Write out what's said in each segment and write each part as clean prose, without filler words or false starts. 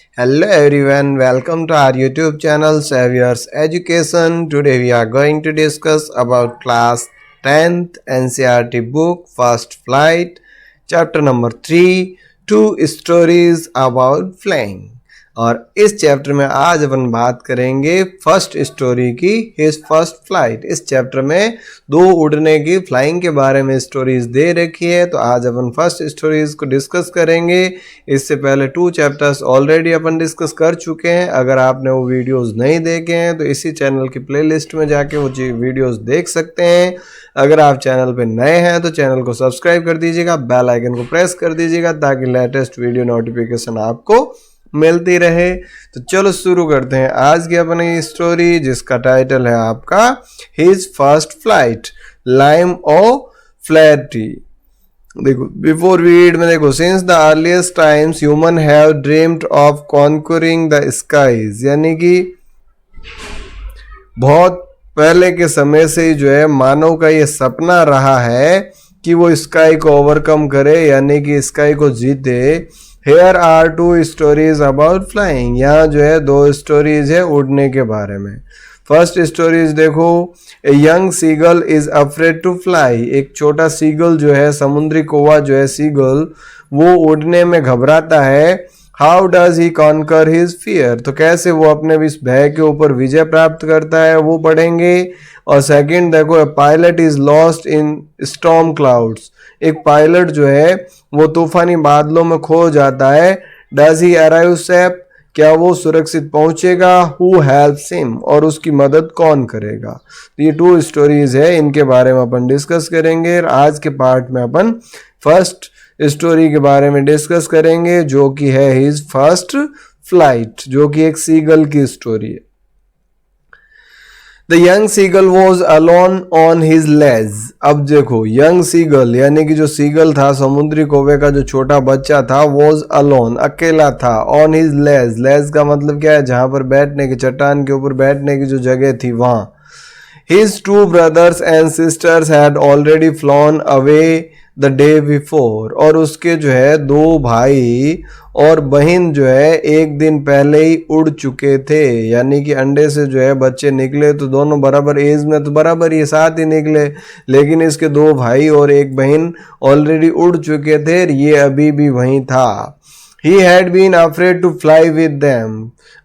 Hello everyone, welcome to our YouTube channel Saviors Education. Today we are going to discuss about class 10th NCERT book First Flight, chapter number 3, Two Stories about Flying. और इस chapter में आज अपन बात करेंगे first story की, his first flight. इस chapter में दो उड़ने की फ्लाइंग के बारे में स्टोरीज दे रखी है, तो आज अपन फर्स्ट स्टोरीज को डिस्कस करेंगे। इससे पहले 2 चैप्टर्स ऑलरेडी अपन डिस्कस कर चुके हैं। अगर आपने वो वीडियोस नहीं देखे हैं तो इसी चैनल की प्लेलिस्ट में जाके वो वीडियोस देख सकते हैं। अगर आप चैनल पे नए हैं तो चैनल को सब्सक्राइब कर दीजिएगा, बेल आइकन को प्रेस कर दीजिएगा ताकि लेटेस्ट वीडियो नोटिफिकेशन आपको मिलती रहे। तो चलो शुरू करते हैं आज की अपनी स्टोरी, जिसका टाइटल है आपका his first flight, Liam O'Flaherty. देखो बिफोर रीड में देखो, since the earliest times human have dreamed of conquering the skies, यानी कि बहुत पहले के समय से ही जो है मानव का ये सपना रहा है कि वो स्काई को ओवरकम करे, यानी कि स्काई को जीते। Here are 2 stories about flying। यहाँ जो है 2 स्टोरीज है उड़ने के बारे में। फर्स्ट स्टोरीज देखो, a young seagull is afraid to fly. एक छोटा सीगल जो है, समुद्री कौवा जो है सीगल, वो उड़ने में घबराता है। How does he conquer his fear, तो कैसे वो अपने इस भय के ऊपर विजय प्राप्त करता है वो पढ़ेंगे। और सेकंड देखो, a pilot is lost in storm clouds. एक पायलट जो है वो तूफानी बादलों में खो जाता है। डज ही अराइव सेफ, क्या वो सुरक्षित पहुंचेगा। हु हेल्प्स हिम, और उसकी मदद कौन करेगा। तो ये 2 स्टोरीज है, इनके बारे में अपन डिस्कस करेंगे। आज के पार्ट में अपन फर्स्ट स्टोरी के बारे में डिस्कस करेंगे, जो कि है हिज फर्स्ट फ्लाइट, जो कि एक सीगल की स्टोरी है। The young seagull was alone on his ledge. अब देखो, यंग सीगल यानी कि जो सीगल था, समुद्री कौवे का जो छोटा बच्चा था, वॉज अलोन, अकेला था। ऑन हिज लेज, लेज का मतलब क्या है, जहां पर बैठने की, चट्टान के ऊपर बैठने की जो जगह थी वहां। His 2 brothers and sisters had already flown away the day before, और उसके जो है 2 भाई और बहन जो है एक दिन पहले ही उड़ चुके थे। यानी कि अंडे से जो है बच्चे निकले तो दोनों बराबर एज में, तो बराबर ये साथ ही निकले, लेकिन इसके 2 भाई और एक बहन ऑलरेडी उड़ चुके थे, ये अभी भी वहीं था। He had been afraid to fly with them।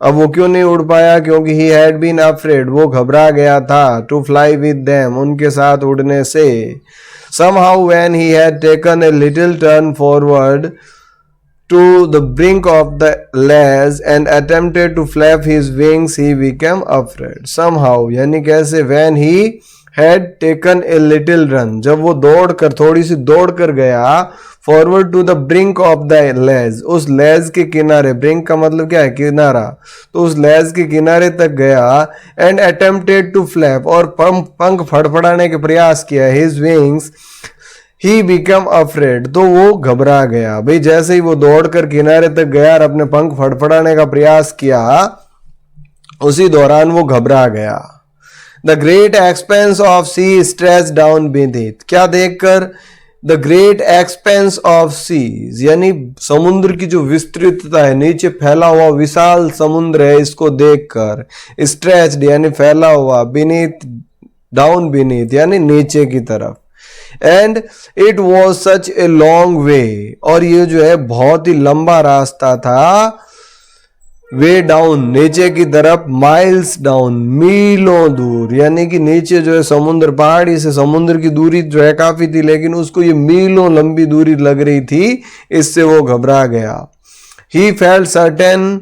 अब वो क्यों नहीं उड़ पाया, क्योंकि he had been afraid, वो घबरा गया था, to fly with them, उनके साथ उड़ने से। Somehow when he had taken a little turn forward to the brink of the ledge and attempted to flap his wings, he became afraid। Somehow यानी कैसे, when he had taken a little run, जब वो दौड़कर, थोड़ी सी दौड़कर गया, forward to the brink of the ledge, उस लेज के किनारे, ब्रिंक का मतलब क्या है, किनारा, तो उस लेज के किनारे तक गया। एंड अटेम्प्टेड टू फ्लैप, और पंख फड़फड़ाने के प्रयास किया, his wings, he become afraid, तो वो घबरा गया। भाई जैसे ही वो दौड़कर किनारे तक गया और अपने पंख फड़फड़ाने का प्रयास किया, उसी दौरान वो घबरा गया। The great expanse of sea stretch down beneath, क्या देखकर, the great expanse of seas, यानी समुद्र की जो विस्तृतता है, नीचे फैला हुआ विशाल समुद्र है, इसको देखकर। स्ट्रेच्ड यानी फैला हुआ, बीनीथ डाउन बीनीथ यानी नीचे की तरफ। And it was such a long way, और ये जो है बहुत ही लंबा रास्ता था। वे डाउन नीचे की तरफ, माइल्स डाउन मीलों दूर, यानी कि नीचे जो है समुद्र, पहाड़ी से समुद्र की दूरी जो है काफी थी, लेकिन उसको ये मीलों लंबी दूरी लग रही थी, इससे वो घबरा गया। He felt certain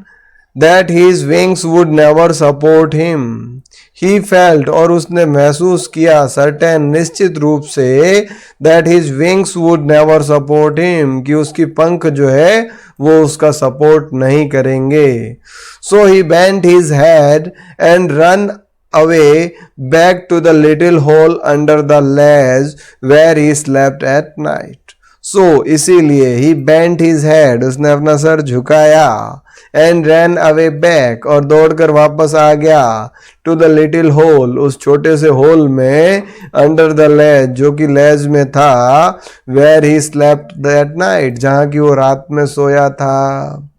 that his wings would never support him. He felt, और उसने महसूस किया, सर्टेन निश्चित रूप से, that his wings would never support him, कि उसकी पंख जो है वो उसका सपोर्ट नहीं करेंगे। So he bent his head and run away back to the little hole under the ledge where he slept at night. So इसीलिए ही बेंट हिज हेड, उसने अपना सर झुकाया, एंड रैन अवे बैक, और दौड़कर वापस आ गया, टू द लिटिल होल, उस छोटे से होल में, अंडर द लेज, जो कि लेज में था, where he slept that night, जहां की वो रात में सोया था।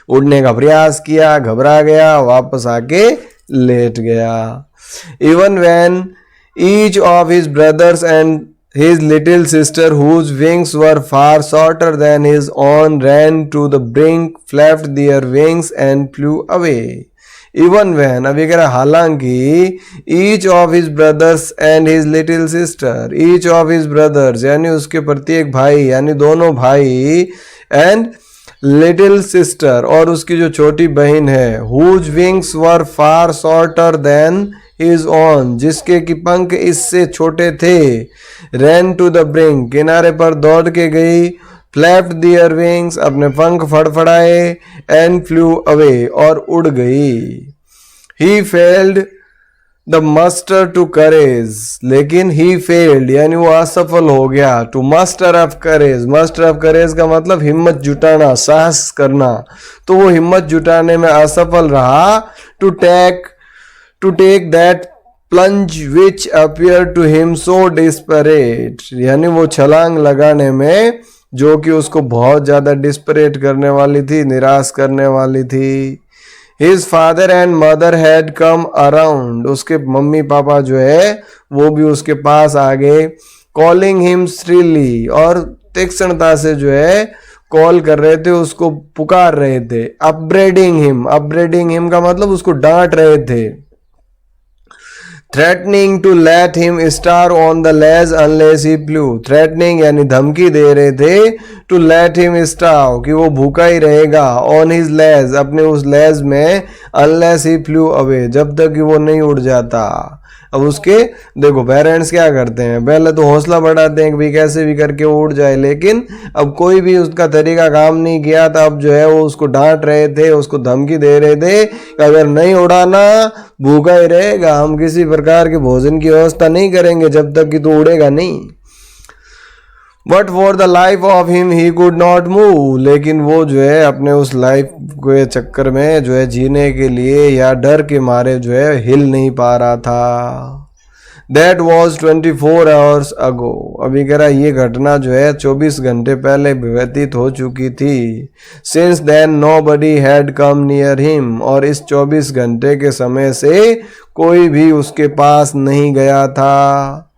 उड़ने का प्रयास किया, घबरा गया, वापस आके लेट गया। Even when each of his brothers and his little sister, whose wings were far shorter than his own, ran to the brink, flapped their wings and flew away. Even when, अभी कह रहा हालांकि, each of his brothers and his little sister, each of his brothers यानी उसके प्रत्येक भाई यानी दोनों भाई, and लिटिल सिस्टर और उसकी जो छोटी बहन है, whose wings were far shorter than his own, जिसके की पंख इससे छोटे थे, ran to the brink, किनारे पर दौड़ के गई, flapped their wings, अपने पंख फड़फड़ाए, and flew away, और उड़ गई। he failed the muster to courage, लेकिन ही फेल्ड यानी वो असफल हो गया। To muster of courage, muster of courage का मतलब हिम्मत जुटाना, साहस करना, तो वो हिम्मत जुटाने में असफल रहा। To take that plunge which appear to him so desperate, यानी वो छलांग लगाने में जो कि उसको बहुत ज्यादा डिस्परेट करने वाली थी, निराश करने वाली थी। His father and mother had come around, उसके मम्मी पापा जो है वो भी उसके पास आ गए। Calling him shrilly, और तीक्ष्णता से जो है कॉल कर रहे थे, उसको पुकार रहे थे। Upbraiding him का मतलब उसको डांट रहे थे। Threatening to let him starve on the ledge unless he flew, threatening यानी धमकी दे रहे थे, टू लेट हिम स्टार कि वो भूखा ही रहेगा, ऑन हिज लेज अपने उस लेज में, अनलेस ही फ्लू अवे जब तक कि वो नहीं उड़ जाता। अब उसके देखो पेरेंट्स क्या करते हैं, पहले तो हौसला बढ़ाते हैं कि भाई कैसे भी करके वो उड़ जाए, लेकिन अब कोई भी उसका तरीका काम नहीं किया था। अब जो है वो उसको डांट रहे थे, उसको धमकी दे रहे थे कि अगर नहीं उड़ाना भूखा ही रहेगा, हम किसी प्रकार के भोजन की व्यवस्था नहीं करेंगे जब तक कि तू उड़ेगा नहीं। But for the life of him he could not move, लेकिन वो जो है अपने उस लाइफ के चक्कर में जो है जीने के लिए या डर के मारे जो है हिल नहीं पा रहा था। That was 24 hours ago, अभी कह रहा ये घटना जो है 24 घंटे पहले व्यतीत हो चुकी थी। Since then nobody had come near him, और इस 24 घंटे के समय से कोई भी उसके पास नहीं गया था।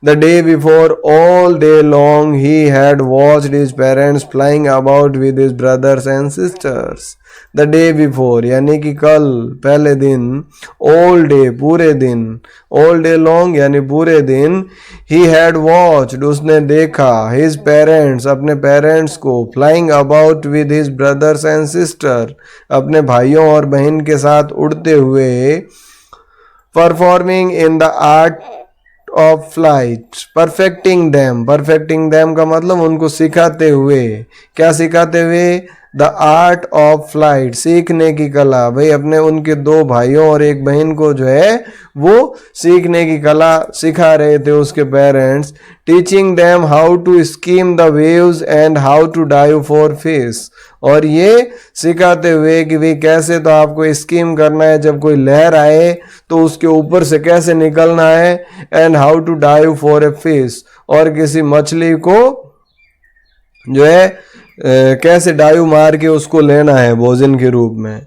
The day before, all day long, he had watched his parents flying about with his brothers and sisters. The day before, यानी कि कल, पहले दिन, all day, पूरे दिन, all day long यानी पूरे दिन, he had watched, उसने देखा, his parents, अपने parents को, flying about with his brothers and sister, अपने भाइयों और बहन के साथ उड़ते हुए, performing in the art of flight, perfecting them का मतलब उनको सिखाते हुए, क्या सिखाते हुए, द आर्ट ऑफ फ्लाइट, सीखने की कला। भाई अपने उनके दो भाइयों और एक बहन को जो है वो सीखने की कला सिखा रहे थे उसके parents. Teaching them how to skim the waves and how to dive for fish, और ये सिखाते हुए कि भाई कैसे तो आपको स्कीम करना है, जब कोई लहर आए तो उसके ऊपर से कैसे निकलना है, and how to dive for a fish, और किसी मछली को जो है कैसे डाइव मार के उसको लेना है भोजन के रूप में।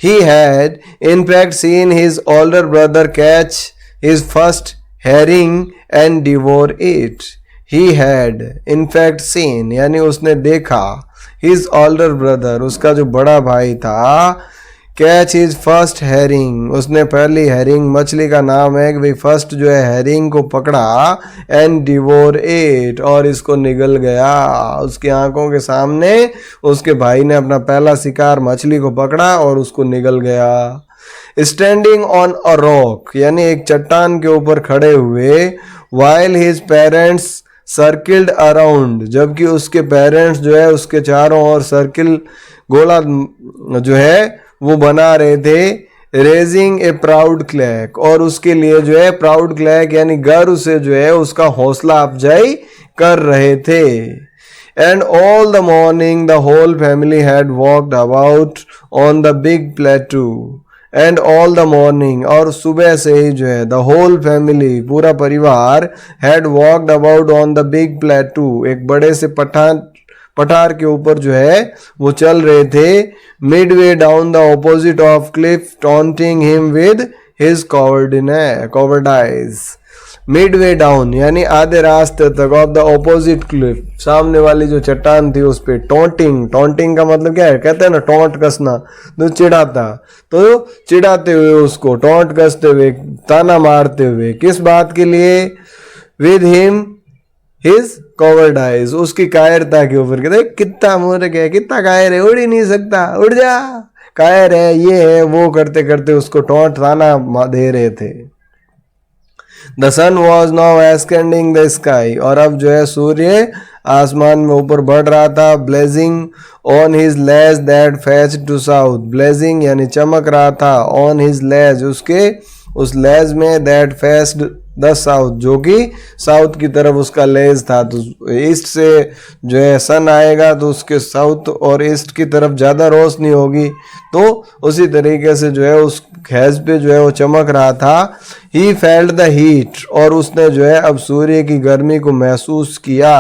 He had in fact seen his older brother catch his first herring and devour it. He had in fact seen यानी उसने देखा, his older brother उसका जो बड़ा भाई था, कैच हिज फर्स्ट हैरिंग, उसने पहली हैरिंग, मछली का नाम है कि भाई फर्स्ट जो है हैरिंग को पकड़ा, एंड डिवोर इट, और इसको निगल गया। उसकी आंखों के सामने उसके भाई ने अपना पहला शिकार मछली को पकड़ा और उसको निगल गया। स्टैंडिंग ऑन अ रॉक यानी एक चट्टान के ऊपर खड़े हुए, while his parents circled around, जबकि उसके पेरेंट्स जो है उसके चारों ओर सर्किल, गोला जो है वो बना रहे थे। रेजिंग ए प्राउड क्लैक, और उसके लिए जो है प्राउड क्लैक यानी गर्व से जो है उसका हौसला अफजाई कर रहे थे। And all the morning the whole family had walked about on the big plateau, and all the morning, और सुबह से ही जो है द होल फैमिली, पूरा परिवार, had walked about on the big प्लेटू, एक बड़े से पठार के ऊपर जो है वो चल रहे थे. Midway down the opposite of cliff taunting him with his cowardice. Midway down यानी आधे रास्ते तक ऑफ द ऑपोजिट क्लिफ, सामने वाली जो चट्टान थी उस पे टॉन्टिंग. टॉन्टिंग का मतलब क्या है, कहते हैं ना टॉन्ट कसना, तो चिढ़ाता, तो चिढ़ाते हुए उसको, टॉन्ट कसते हुए, ताना मारते हुए, किस बात के लिए, विद हिम हिज कॉवर्डाइज, उसकी कायरता के ऊपर. कहते कितना मूर्ख है, कितना कायर है, उड़ ही नहीं सकता, उड़ जा, कायर है, ये है वो, करते करते उसको टॉन्ट ताना दे रहे थे. The sun was now ascending the sky, और अब जो है सूर्य आसमान में ऊपर बढ़ रहा था. Blazing on his ledge that faced to south, blazing यानी चमक रहा था, ऑन हिज लेज उसके उस लेज में, दैट फेस्ड द साउथ जो कि साउथ की तरफ उसका लेज था. तो ईस्ट से जो है सन आएगा तो उसके साउथ और ईस्ट की तरफ ज़्यादा रोशनी होगी, तो उसी तरीके से जो है उस हैज पे जो है वो चमक रहा था. ही फेल्ट द हीट, और उसने जो है अब सूर्य की गर्मी को महसूस किया.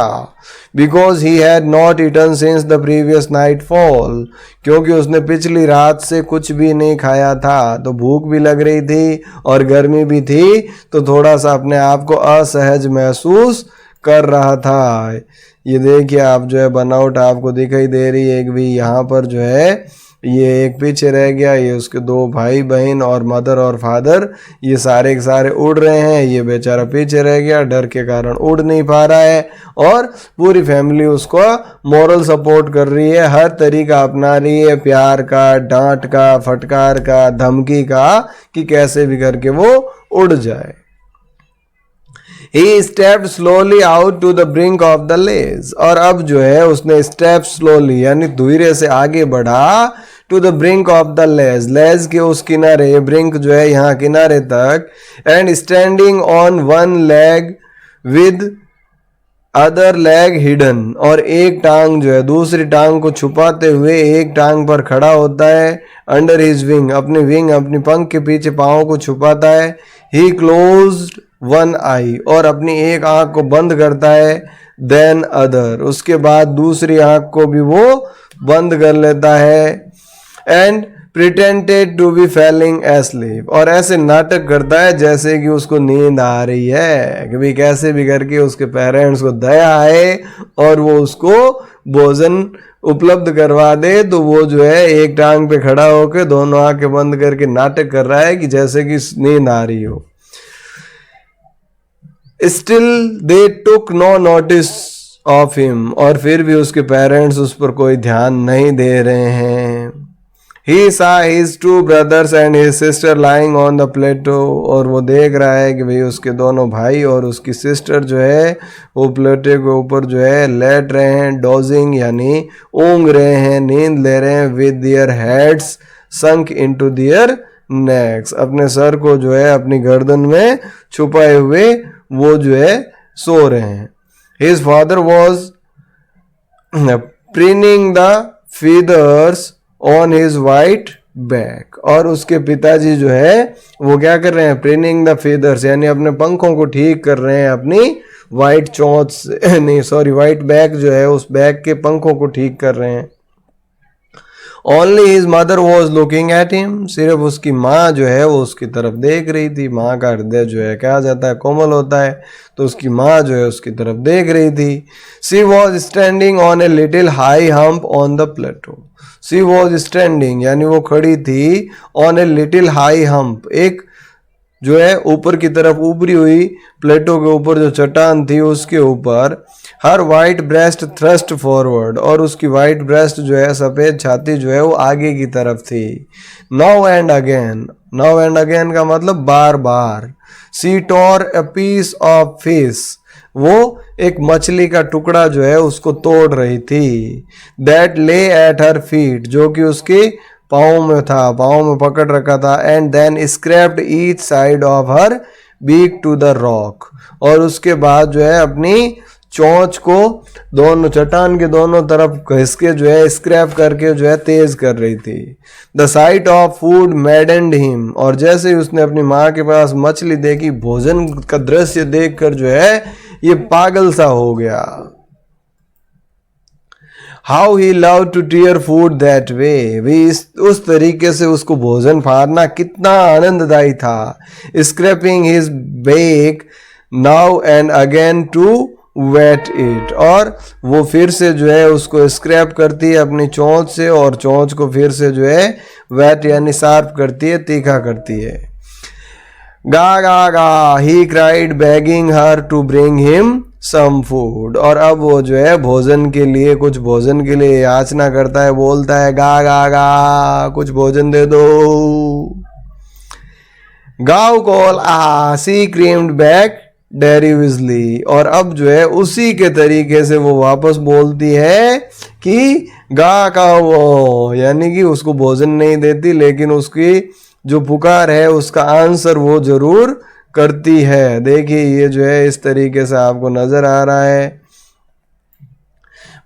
Because he had not eaten since the previous nightfall, क्योंकि उसने पिछली रात से कुछ भी नहीं खाया था, तो भूख भी लग रही थी और गर्मी भी थी, तो थोड़ा सा अपने आप को असहज महसूस कर रहा था. ये देखिए आप जो है बनावट आपको दिखाई दे रही है. एक भी यहाँ पर जो है ये एक पीछे रह गया, ये उसके दो भाई बहन और मदर और फादर, ये सारे के सारे उड़ रहे हैं, ये बेचारा पीछे रह गया, डर के कारण उड़ नहीं पा रहा है, और पूरी फैमिली उसको मॉरल सपोर्ट कर रही है, हर तरीका अपना रही है, प्यार का, डांट का, फटकार का, धमकी का, कि कैसे भी करके वो उड़ जाए. He stepped slowly out to the brink of the ledge, और अब जो है उसने स्टेप स्लोली यानी धीरे से आगे बढ़ा, to the brink of the ledge, ledge के उस किनारे, ब्रिंक जो है यहाँ किनारे तक, and standing on one leg with other leg hidden, और एक टांग जो है दूसरी टांग को छुपाते हुए एक टांग पर खड़ा होता है. अंडर हिज विंग, अपनी पंख के पीछे पाँव को छुपाता है. ही क्लोज्ड वन आई, और अपनी एक आंख को बंद करता है. देन अदर, उसके बाद दूसरी आंख को भी वो बंद कर लेता है. And pretended to be falling asleep, और ऐसे नाटक करता है जैसे कि उसको नींद आ रही है, कि भाई कैसे भी करके उसके पेरेंट्स को दया आए और वो उसको भोजन उपलब्ध करवा दे. तो वो जो है एक टांग पे खड़ा होकर दोनों आंखें बंद करके नाटक कर रहा है कि जैसे कि नींद आ रही हो. Still they took no notice of him, और फिर भी उसके पेरेंट्स उस पर कोई ध्यान नहीं दे रहे हैं. He saw his two brothers and his sister lying on the plateau, और वो देख रहा है कि भाई उसके दोनों भाई और उसकी सिस्टर जो है वो प्लेटो के ऊपर जो है लेट रहे हैं, डोजिंग यानी ऊँग रहे हैं, नींद ले रहे हैं, with their heads sunk into their necks, अपने सर को जो है अपनी गर्दन में छुपाए हुए वो जो है सो रहे हैं. His father was preening the feathers on his white back, और उसके पिताजी जो है वो क्या कर रहे हैं, प्रीनिंग द feathers यानी अपने पंखों को ठीक कर रहे हैं अपनी व्हाइट चोंच से, नहीं सॉरी व्हाइट बैक जो है उस बैक के पंखों को ठीक कर रहे हैं. Only his mother was looking at him, सिर्फ उसकी माँ जो है वो उसकी तरफ देख रही थी. माँ का हृदय जो है क्या जाता है, कोमल होता है, तो उसकी माँ जो है उसकी तरफ देख रही थी. She was standing on a little high hump on the plateau. She was standing यानी वो खड़ी थी, on a little high hump, एक जो है ऊपर की तरफ उभरी हुई प्लेटो के ऊपर जो चट्टान थी उसके ऊपर. हर वाइट ब्रेस्ट थ्रस्ट फॉरवर्ड, और उसकी वाइट ब्रेस्ट जो है सफ़ेद छाती जो है वो आगे की तरफ थी. Now and again, now and again का मतलब बार बार. सी टोर अ पीस ऑफ फिश, वो एक मछली का टुकड़ा जो है उसको तोड़ रही थी. दैट ले एट हर फीट, जो कि उसके पाँव में था, पाँव में पकड़ रखा था. And then scraped each side of her beak to the rock, और उसके बाद जो है अपनी चोंच को दोनों चट्टान के दोनों तरफ घिसके जो है स्क्रैप करके जो है तेज कर रही थी. The site of food मैडेंड him, और जैसे ही उसने अपनी माँ के पास मछली देखी, भोजन का दृश्य देखकर जो है ये पागल सा हो गया. How he love to tear food that way, भी उस तरीके से उसको भोजन फाड़ना कितना आनंददायी था। Scraping his beak now and again to whet it, और वो फिर से जो है उसको स्क्रैप करती है अपनी चोंच से, और चोंच को फिर से जो है वेट यानी शार्प करती है, तीखा करती है। गा गा गा he cried begging her to bring him some food, और अब वो जो है भोजन के लिए, कुछ भोजन के लिए याचना करता है, बोलता है गा गा गा कुछ भोजन दे दो। गाव कॉल आ सी क्रीम्ड बैक डेरिविजली, और अब जो है उसी के तरीके से वो वापस बोलती है कि गा का वो, यानी कि उसको भोजन नहीं देती, लेकिन उसकी जो पुकार है उसका आंसर वो जरूर करती है। देखिए ये जो है इस तरीके से आपको नजर आ रहा है।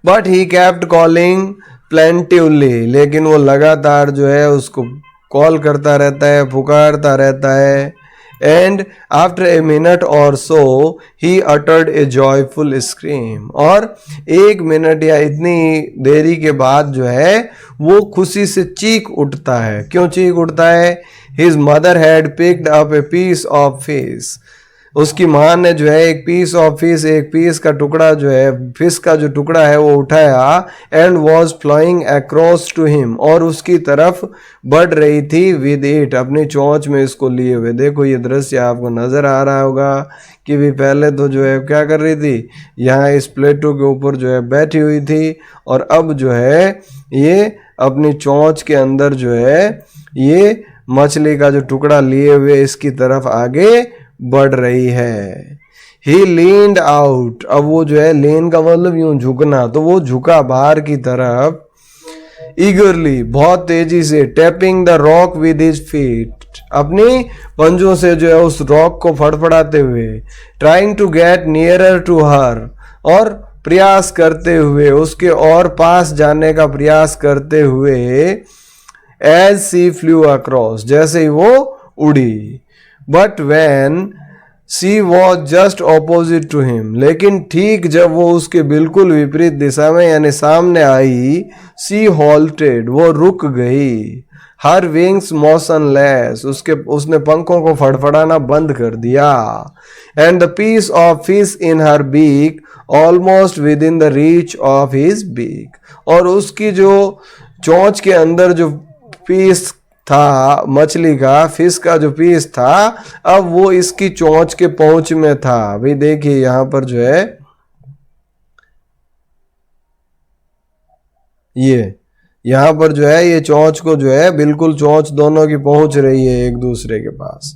But he kept calling plaintively, लेकिन वो लगातार जो है उसको कॉल करता रहता है, पुकारता रहता है। एंड आफ्टर ए मिनट और so he uttered a joyful scream, और 1 मिनट या इतनी देरी के बाद जो है वो खुशी से चीख उठता है। क्यों चीख उठता है? His mother had picked up a piece of fish, उसकी माँ ने जो है एक पीस ऑफ फिश, एक पीस का टुकड़ा जो है, फिश का जो टुकड़ा है वो उठाया। And was flowing across to him, और उसकी तरफ बढ़ रही थी विद इट, अपनी चोंच में इसको लिए हुए। देखो ये दृश्य आपको नजर आ रहा होगा कि भी पहले तो जो है क्या कर रही थी, यहाँ इस प्लेटो के ऊपर जो है बैठी हुई थी, और अब जो है ये अपनी चोंच के अंदर जो है ये मछली का जो टुकड़ा लिए हुए इसकी तरफ आगे बढ़ रही है। ही लीन्ड आउट, अब वो जो है लीन का मतलब यूं झुकना, तो वो झुका बाहर की तरफ। ईगरली, बहुत तेजी से। Tapping the rock with his feet, अपनी पंजों से जो है उस रॉक को फड़फड़ाते हुए। Trying to get nearer to her, और प्रयास करते हुए उसके और पास जाने का प्रयास करते हुए। एज सी फ्लू अक्रॉस, जैसे ही वो उड़ी। But when she was just opposite to him, लेकिन ठीक जब वो उसके बिल्कुल विपरीत दिशा में यानी सामने आई। सी हॉल्टेड, वो रुक गई। हर विंग्स मोशनलेस, उसने पंखों को फड़फड़ाना बंद कर दिया। And the piece of fish in her beak almost within the reach of his beak, और उसकी जो चोंच के अंदर जो पीस था मछली का, फिश का जो पीस था, अब वो इसकी चोंच के पहुंच में था। भाई देखिए यहां पर जो है ये यहां पर जो है ये चोंच को जो है बिल्कुल चोंच दोनों की पहुंच रही है एक दूसरे के पास।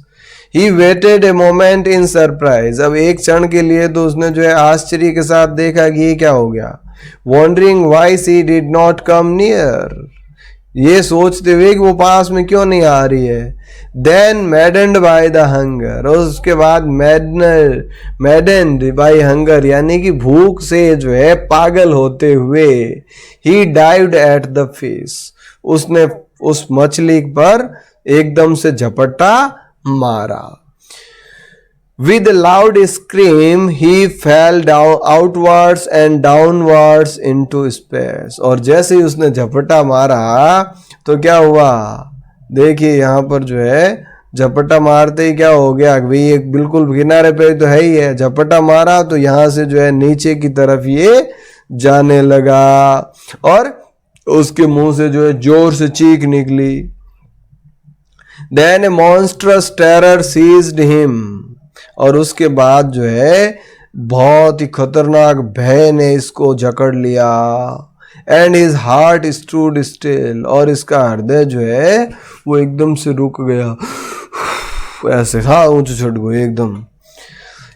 He waited a moment in surprise, अब एक क्षण के लिए तो उसने जो है आश्चर्य के साथ देखा कि ये क्या हो गया। Wondering why she did not come near, ये सोचते हुए कि वो पास में क्यों नहीं आ रही है। Then maddened by the hunger, और उसके बाद मैडेंड बाय हंगर यानी कि भूख से जो है पागल होते हुए। ही डाइव्ड एट द फिश, उसने उस मछली पर एकदम से झपट्टा मारा। With a loud scream, he fell down outwards and downwards into space. और जैसे ही उसने झपटा मारा तो क्या हुआ, देखिए यहाँ पर जो है झपटा मारते ही क्या हो गया, भाई एक बिल्कुल किनारे पे तो है ही है, झपटा मारा तो यहाँ से जो है नीचे की तरफ ये जाने लगा, और उसके मुंह से जो है जोर से चीख निकली। Then a monstrous terror seized him, और उसके बाद जो है बहुत ही खतरनाक भय ने इसको जकड़ लिया। And his heart stood still, और इसका हृदय जो है वो एकदम से रुक गया, ऐसे था ऊंचे छुट गए एकदम।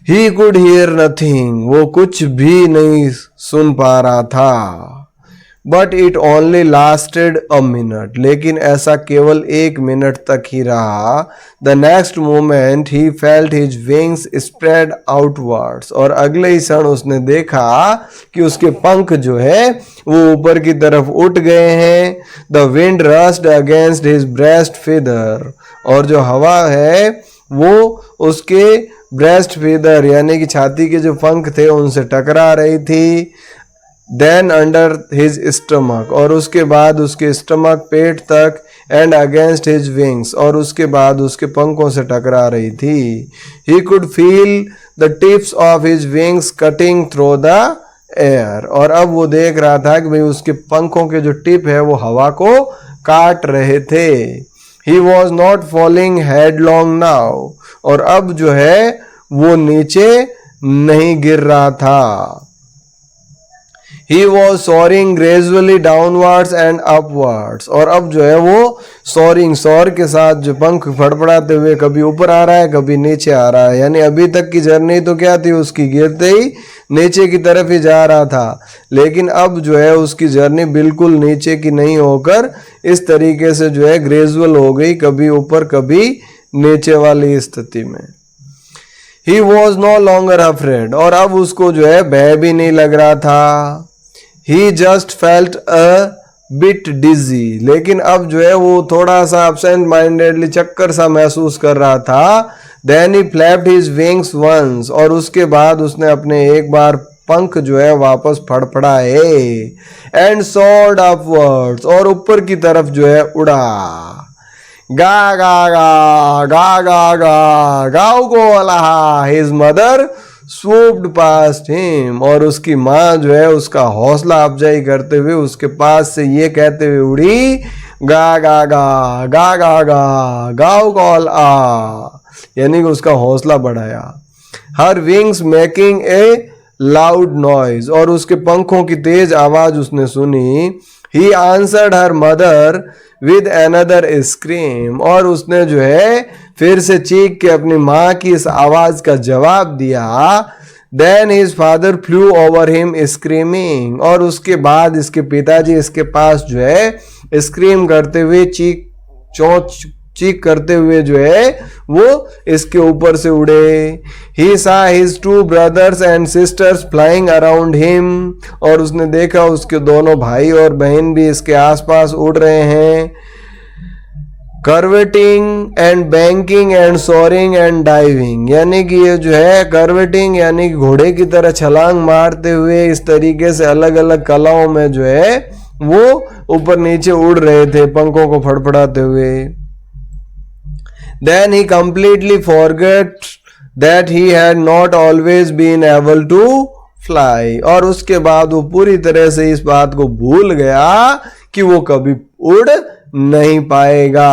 ही कुड हियर नथिंग, वो कुछ भी नहीं सुन पा रहा था। But it only lasted a minute, लेकिन ऐसा केवल 1 मिनट तक ही रहा। The next moment he felt his wings spread outwards, और अगले ही क्षण उसने देखा कि उसके पंख जो है वो ऊपर की तरफ उठ गए हैं। The wind rushed against his breast feather, और जो हवा है वो उसके ब्रेस्ट फीदर यानी कि छाती के जो पंख थे उनसे टकरा रही थी। देन अंडर हिज स्टमक, और उसके बाद उसके स्टमक पेट तक, एंड अगेंस्ट हिज विंग्स, और उसके बाद उसके पंखों से टकरा रही थी. He could feel the tips of his wings cutting through the air, और अब वो देख रहा था कि भाई उसके पंखों के जो टिप है वो हवा को काट रहे थे. He was not falling headlong now, और अब जो है वो नीचे नहीं गिर रहा था. He was soaring gradually downwards and upwards, और अब जो है वो soaring, soar के साथ जो पंख फड़फड़ाते हुए कभी ऊपर आ रहा है कभी नीचे आ रहा है. यानी अभी तक की जर्नी तो क्या थी उसकी, गिरते ही नीचे की तरफ ही जा रहा था, लेकिन अब जो है उसकी जर्नी बिल्कुल नीचे की नहीं होकर इस तरीके से जो है ग्रेजुअल हो गई, कभी ऊपर कभी नीचे वाली स्थिति में. He was no longer afraid, और अब उसको जो है भय भी नहीं लग रहा था. He just felt a bit dizzy, लेकिन अब जो है वो थोड़ा सा absent mindedly चक्कर सा महसूस कर रहा था. Then he flapped his wings once, और उसके बाद उसने अपने एक बार पंख जो है वापस फड़फड़ाए. And soared upwards, और ऊपर की तरफ जो है उड़ा. गा गा गा गा गा गा गाँव को अलाहा. His mother swooped past him, और उसकी माँ जो है उसका हौसला अफजाई करते हुए उसके पास से ये कहते हुए उड़ी, गा गा गा गा गा गा गाँव कॉल आ, यानी कि उसका हौसला बढ़ाया. हर wings making a loud noise, और उसके पंखों की तेज आवाज उसने सुनी. He answered her mother with another scream, और उसने जो है फिर से चीख के अपनी माँ की इस आवाज का जवाब दिया. Then his father flew over him screaming, और उसके बाद इसके पिताजी इसके पास जो है स्क्रीम करते हुए चीख करते हुए जो है वो इसके ऊपर से उड़े. He saw his two brothers and sisters flying around him, और उसने देखा उसके दोनों भाई और बहन भी इसके आसपास उड़ रहे हैं. Curveting and banking and soaring and diving, यानी कि ये जो है कर्वेटिंग यानी कि घोड़े की तरह छलांग मारते हुए इस तरीके से अलग अलग कलाओं में जो है वो ऊपर नीचे उड़ रहे थे पंखों को फड़फड़ाते हुए. Then he completely forgot that he had not always been able to fly, और उसके बाद वो पूरी तरह से इस बात को भूल गया कि वो कभी उड़ नहीं पाएगा.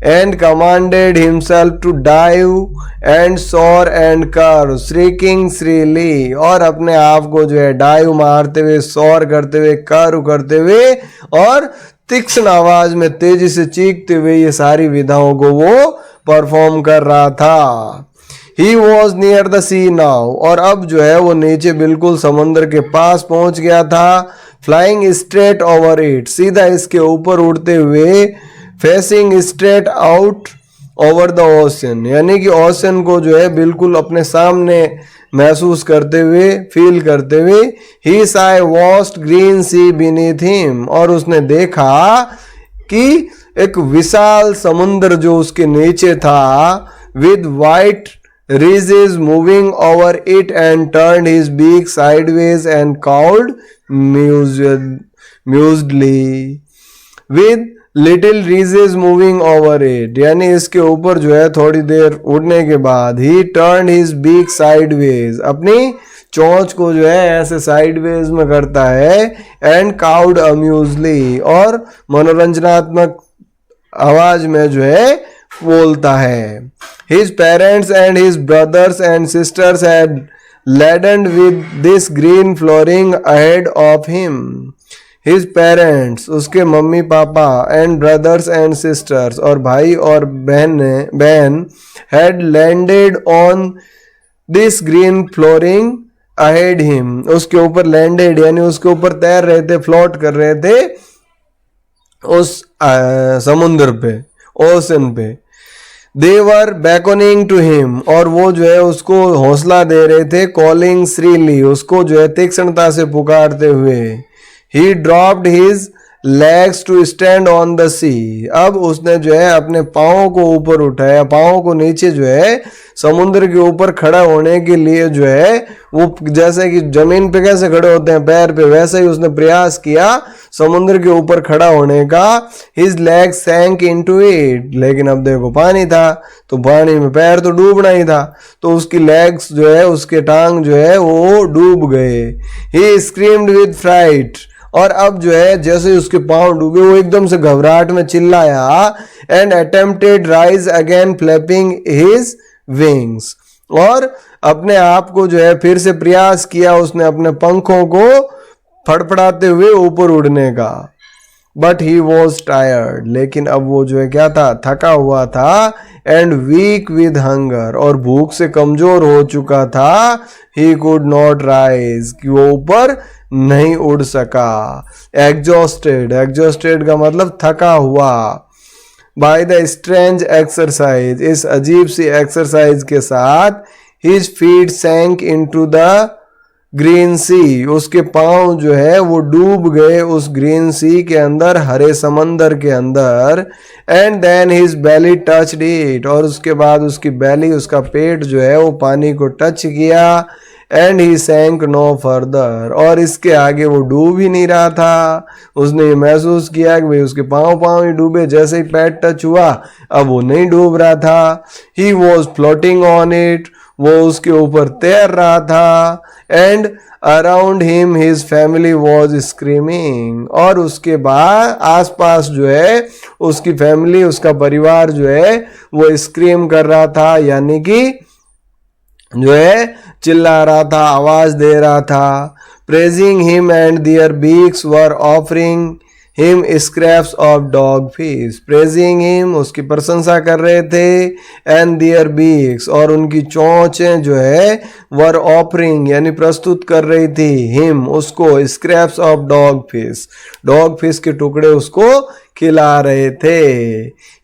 And commanded himself to dive and soar and curve, shrieking shrilly, और अपने आप को जो है डाइव मारते हुए, सोर करते हुए, कर्व करते हुए और तीक्ष्ण आवाज में तेजी से चीखते हुए ये सारी विधाओं को वो परफॉर्म कर रहा था. He was near the sea now, और अब जो है वो नीचे बिल्कुल समुद्र के पास पहुंच गया था. Flying straight over it, सीधा इसके ऊपर उड़ते हुए. Facing straight out over the ocean, यानी कि ओशन को जो है बिल्कुल अपने सामने महसूस करते हुए, फील करते हुए. He saw a vast green sea beneath him, और उसने देखा कि एक विशाल समुद्र जो उसके नीचे था. With white ridges moving over it, and turned his beak sideways and cawed musedly. With little ridges moving over it, यानी इसके ऊपर जो है थोड़ी देर उड़ने के बाद. He turn his beak sideways, अपनी चोंच को जो है ऐसे साइडवेज में करता है. एंड काउड अम्यूजली, और मनोरंजनात्मक आवाज में जो है बोलता है. His parents and his brothers and sisters had laden with this green flooring ahead of him. His parents, उसके mummy papa, and brothers and sisters, और भाई और बहन had landed on this green flooring ahead him. उसके ऊपर landed यानी उसके ऊपर तैर रहे थे, फ्लोट कर रहे थे उस समुद्र पे, ओशन पे. They were beckoning to him, और वो जो है उसको हौसला दे रहे थे. Calling shrilly, उसको जो है तीक्ष्णता से पुकारते हुए. He dropped his legs to stand on the sea। अब उसने जो है अपने पाँव को ऊपर उठाया, पाँव को नीचे जो है समुद्र के ऊपर खड़ा होने के लिए जो है वो जैसे कि जमीन पे कैसे खड़े होते हैं पैर पे, वैसे ही उसने प्रयास किया समुद्र के ऊपर खड़ा होने का। His legs sank into it, लेकिन अब देखो पानी था तो पानी में पैर तो डूबना ही था, तो उसकी लेग्स जो है उसके टांग जो है वो डूब गए। He screamed with fright, और अब जो है जैसे ही उसके पांव डूबे वो एकदम से घबराहट में चिल्लाया। And attempted rise again flapping his wings, और अपने आप को जो है फिर से प्रयास किया उसने अपने पंखों को फड़फड़ाते हुए ऊपर उड़ने का। बट ही वॉज टायर्ड, लेकिन अब वो जो है क्या था, थका हुआ था। एंड वीक विद हंगर, और भूख से कमजोर हो चुका था। ही कुड नॉट राइज, कि वो ऊपर नहीं उड़ सका। एग्जॉस्टेड, एग्जॉस्टेड का मतलब थका हुआ। बाय द स्ट्रेंज एक्सरसाइज, इस अजीब सी एक्सरसाइज के साथ। His feet sank into the green sea, उसके पांव जो है वो डूब गए उस ग्रीन सी के अंदर, हरे समंदर के अंदर। And then his belly touched it, और उसके बाद उसकी बेली, उसका पेट जो है वो पानी को टच किया। एंड ही सैंक नो फर्दर, और इसके आगे वो डूब ही नहीं रहा था। उसने ये महसूस किया कि भाई उसके पाँव ही डूबे, जैसे ही पैर टच हुआ अब वो नहीं डूब रहा था। He was floating on it, वो उसके ऊपर तैर रहा था। And around him his family was screaming, और उसके बाद आसपास जो है उसकी फैमिली, उसका परिवार जो है वो स्क्रीम कर रहा था, यानी कि जो है चिल्ला रहा था, आवाज दे रहा था। Praising him and their beaks were offering him scraps of dog fish, praising him, उसकी प्रशंसा कर रहे थे। एंड दियर बीक्स, और उनकी चोंचें जो है वर ऑफरिंग, यानी प्रस्तुत कर रही थी, हिम, उसको, स्क्रैप्स ऑफ डॉग फिश के टुकड़े उसको खिला रहे थे।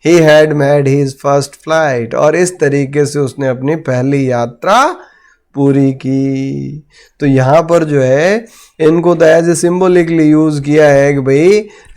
He had made his first flight, और इस तरीके से उसने अपनी पहली यात्रा पूरी की। तो यहाँ पर जो है इनको तो एज ए सिम्बोलिकली यूज़ किया है कि भाई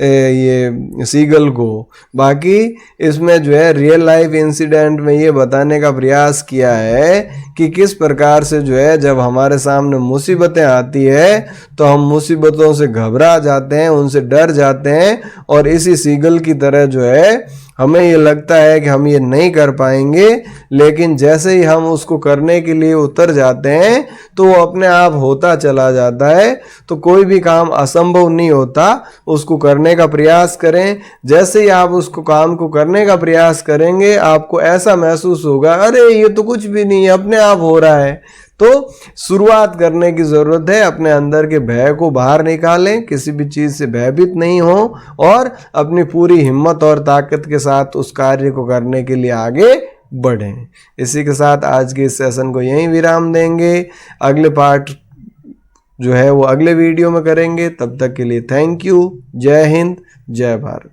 ये सीगल को, बाकी इसमें जो है रियल लाइफ इंसिडेंट में ये बताने का प्रयास किया है कि किस प्रकार से जो है जब हमारे सामने मुसीबतें आती है तो हम मुसीबतों से घबरा जाते हैं, उनसे डर जाते हैं, और इसी सीगल की तरह जो है हमें ये लगता है कि हम ये नहीं कर पाएंगे, लेकिन जैसे ही हम उसको करने के लिए उतर जाते हैं तो वो अपने आप होता चला जाता है। तो कोई भी काम असंभव नहीं होता, उसको करने का प्रयास करें। जैसे ही आप उसको काम को करने का प्रयास करेंगे आपको ऐसा महसूस होगा, अरे ये तो कुछ भी नहीं है, अपने आप हो रहा है। तो शुरुआत करने की ज़रूरत है, अपने अंदर के भय को बाहर निकालें, किसी भी चीज़ से भयभीत नहीं हो, और अपनी पूरी हिम्मत और ताकत के साथ उस कार्य को करने के लिए आगे बढ़ें। इसी के साथ आज के इस सेशन को यहीं विराम देंगे। अगले पार्ट जो है वो अगले वीडियो में करेंगे। तब तक के लिए थैंक यू। जय हिंद, जय भारत।